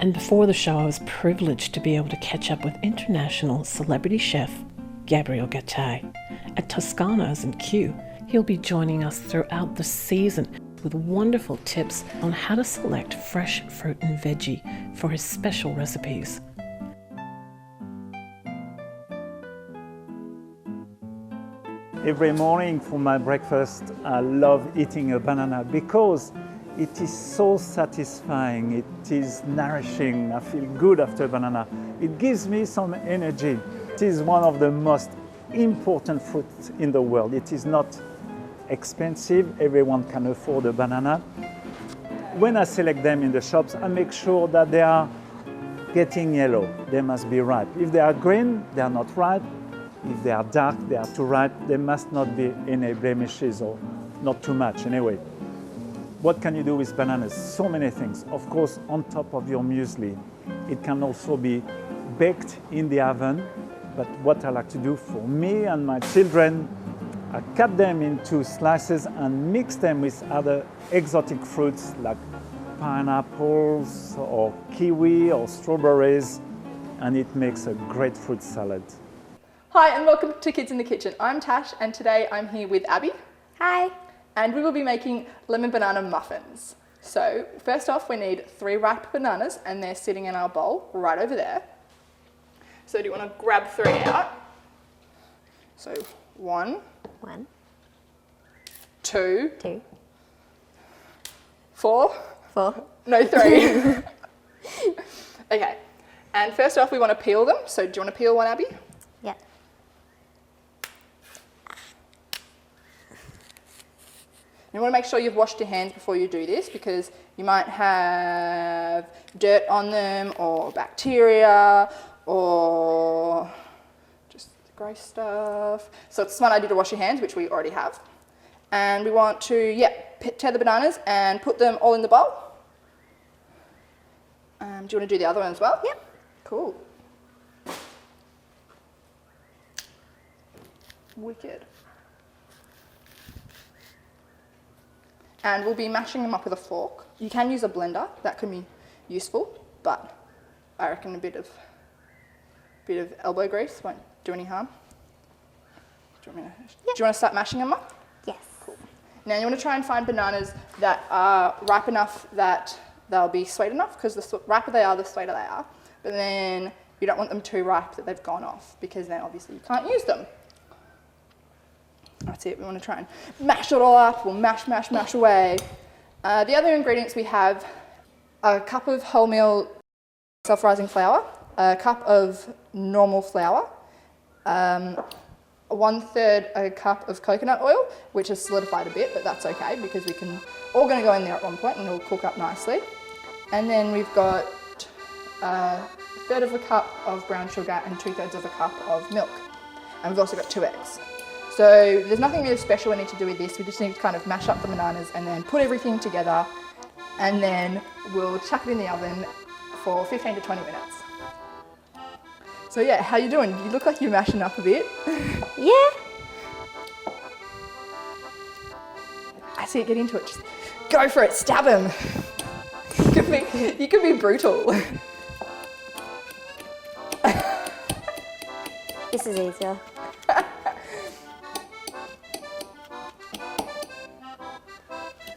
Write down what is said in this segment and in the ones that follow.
And before the show, I was privileged to be able to catch up with international celebrity chef Gabriel at Toscano's in Kew. He'll be joining us throughout the season with wonderful tips on how to select fresh fruit and veggie for his special recipes. Every morning for my breakfast, I love eating a banana because it is so satisfying, it is nourishing, I feel good after a banana. It gives me some energy. It is one of the most important fruits in the world. It is not expensive, everyone can afford a banana. When I select them in the shops, I make sure that they are getting yellow. They must be ripe. If they are green, they are not ripe. If they are dark, they are too ripe. There must not be any blemishes or not too much anyway. What can you do with bananas? So many things. Of course, on top of your muesli. It can also be baked in the oven. But what I like to do for me and my children, I cut them into slices and mix them with other exotic fruits like pineapples or kiwi or strawberries, and it makes a great fruit salad. Hi and welcome to Kids in the Kitchen. I'm Tash and today I'm here with Abby. Hi. And we will be making lemon banana muffins. So first off we need 3 ripe bananas and they're sitting in our bowl right over there. So do you want to grab 3 out? So 1, 2, 4, no 3. Okay, and first off we want to peel them. So do you want to peel one, Abby? Yeah. You want to make sure you've washed your hands before you do this because you might have dirt on them or bacteria or just gross stuff. So it's a smart idea to wash your hands, which we already have. And we want to, tear the bananas and put them all in the bowl. Do you want to do the other one as well? Yep. Cool. Wicked. And we'll be mashing them up with a fork. You can use a blender, that can be useful, but I reckon a bit of elbow grease won't do any harm. Do you want to start mashing them up? Yes. Cool. Now you want to try and find bananas that are ripe enough that they'll be sweet enough, because the riper they are, the sweeter they are. But then you don't want them too ripe that they've gone off, because then obviously you can't use them. That's it, we want to try and mash it all up. We'll mash away. The other ingredients we have a cup of wholemeal self-rising flour, a cup of normal flour, 1/3 a cup of coconut oil, which has solidified a bit, but that's okay because we can all going to go in there at one point and it'll cook up nicely. And then we've got 1/3 of a cup of brown sugar and 2/3 of a cup of milk. And we've also got 2 eggs. So there's nothing really special we need to do with this. We just need to kind of mash up the bananas and then put everything together, and then we'll chuck it in the oven for 15 to 20 minutes. So yeah, how you doing? You look like you're mashing up a bit. Yeah. I see it, get into it. Just go for it, stab him. You could be brutal. This is easier.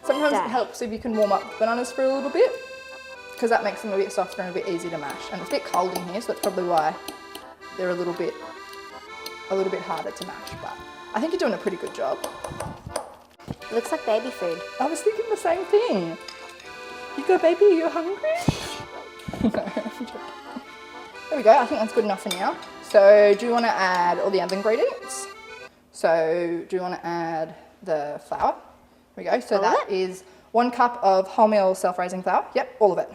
Sometimes it helps if you can warm up bananas for a little bit, because that makes them a bit softer and a bit easier to mash. And it's a bit cold in here, so that's probably why they're a little bit harder to mash. But I think you're doing a pretty good job. It looks like baby food. I was thinking the same thing. You go, baby, are you hungry? There we go, I think that's good enough for now. So do you want to add all the other ingredients? So do you want to add the flour? There we go, so that is 1 cup of wholemeal self-raising flour. Yep, all of it.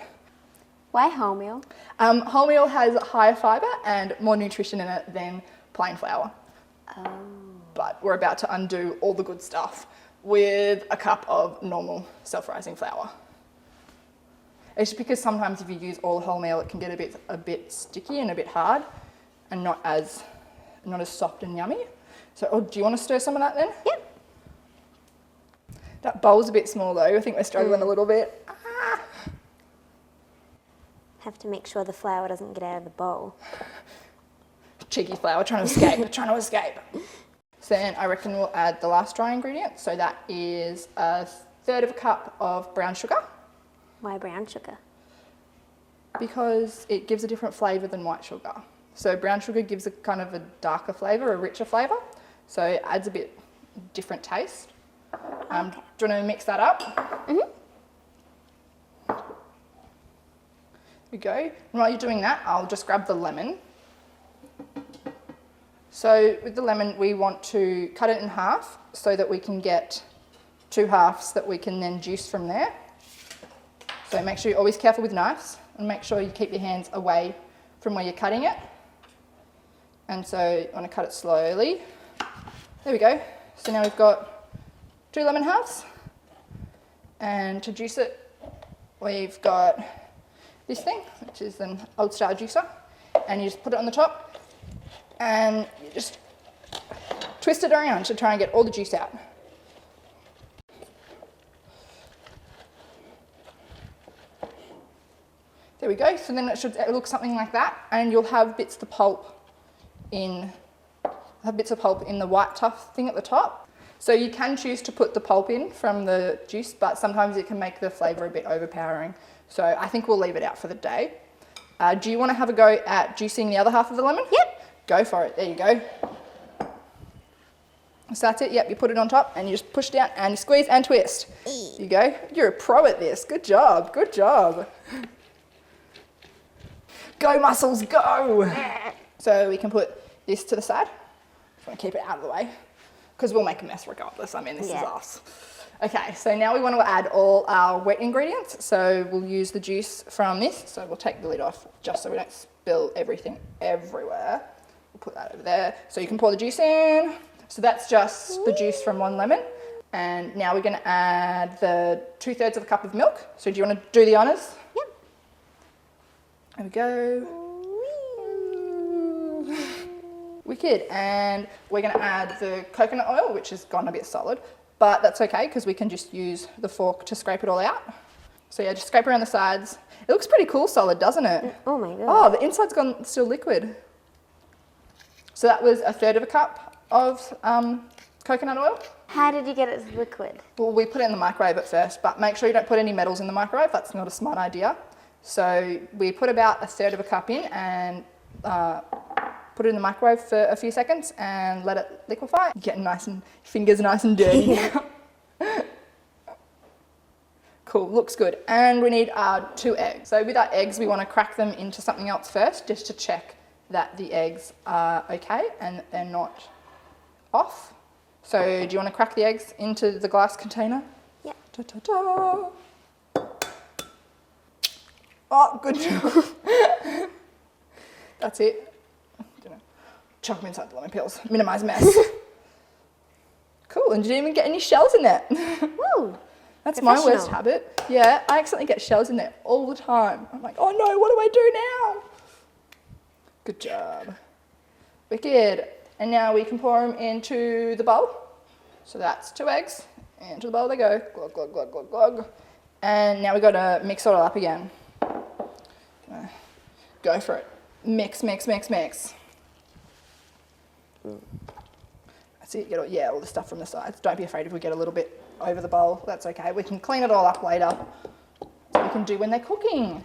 Why wholemeal? Wholemeal has higher fibre and more nutrition in it than plain flour. Oh. But we're about to undo all the good stuff with a cup of normal self-rising flour. It's just because sometimes if you use all wholemeal, it can get a bit sticky and a bit hard, and not as soft and yummy. So, do you want to stir some of that then? Yep. That bowl's a bit small though. I think we're struggling a little bit. Have to make sure the flour doesn't get out of the bowl. Cheeky flour, trying to escape, trying to escape. So then I reckon we'll add the last dry ingredient. So that is 1/3 cup of brown sugar. Why brown sugar? Because it gives a different flavour than white sugar. So brown sugar gives a kind of a darker flavour, a richer flavour. So it adds a bit different taste. Do you want to mix that up? Mm-hmm. There we go. And while you're doing that, I'll just grab the lemon. So with the lemon, we want to cut it in half so that we can get 2 halves that we can then juice from there. So make sure you're always careful with knives and make sure you keep your hands away from where you're cutting it. And so you want to cut it slowly. There we go. So now we've got 2 lemon halves. And to juice it, we've got this thing, which is an old style juicer. And you just put it on the top and you just twist it around to try and get all the juice out. There we go. So then it should look something like that, and you'll have bits of pulp in the white tough thing at the top. So you can choose to put the pulp in from the juice, but sometimes it can make the flavour a bit overpowering. So I think we'll leave it out for the day. Do you want to have a go at juicing the other half of the lemon? Yep. Go for it. There you go. So that's it. Yep, you put it on top and you just push down and you squeeze and twist. There you go. You're a pro at this. Good job. Good job. Go muscles, go! So we can put this to the side. Just want to keep it out of the way because we'll make a mess regardless. I mean, this is us. Okay, so now we want to add all our wet ingredients. So we'll use the juice from this. So we'll take the lid off just so we don't spill everything everywhere. We'll put that over there. So you can pour the juice in. So that's just the juice from 1 lemon. And now we're going to add the 2/3 cup of milk. So do you want to do the honours? Yep. There we go. Wicked. And we're going to add the coconut oil, which has gone a bit solid, but that's okay because we can just use the fork to scrape it all out. So yeah, just scrape around the sides. It looks pretty cool solid, doesn't it? Oh my god. Oh, the inside's gone still liquid. So that was 1/3 cup of coconut oil. How did you get it liquid? Well, we put it in the microwave at first, but make sure you don't put any metals in the microwave. That's not a smart idea. So we put about 1/3 cup in and put it in the microwave for a few seconds and let it liquefy. Getting fingers nice and dirty. Cool, looks good. And we need 2 eggs. So with our eggs, we want to crack them into something else first, just to check that the eggs are okay and that they're not off. So do you want to crack the eggs into the glass container? Yep. Ta-ta-ta. Oh, good job. That's it. Chuck them inside the lemon peels. Minimise mess. Cool, and you didn't even get any shells in there. Woo! That's my worst habit. Yeah, I accidentally get shells in there all the time. I'm like, oh no, what do I do now? Good job. Wicked. And now we can pour them into the bowl. So that's 2 eggs. Into the bowl they go. Glug, glug, glug, glug, glug. And now we've got to mix it all up again. Go for it. Mix, mix, mix, mix. That's it. Get all the stuff from the sides. Don't be afraid if we get a little bit over the bowl. That's okay. We can clean it all up later. So we can do when they're cooking.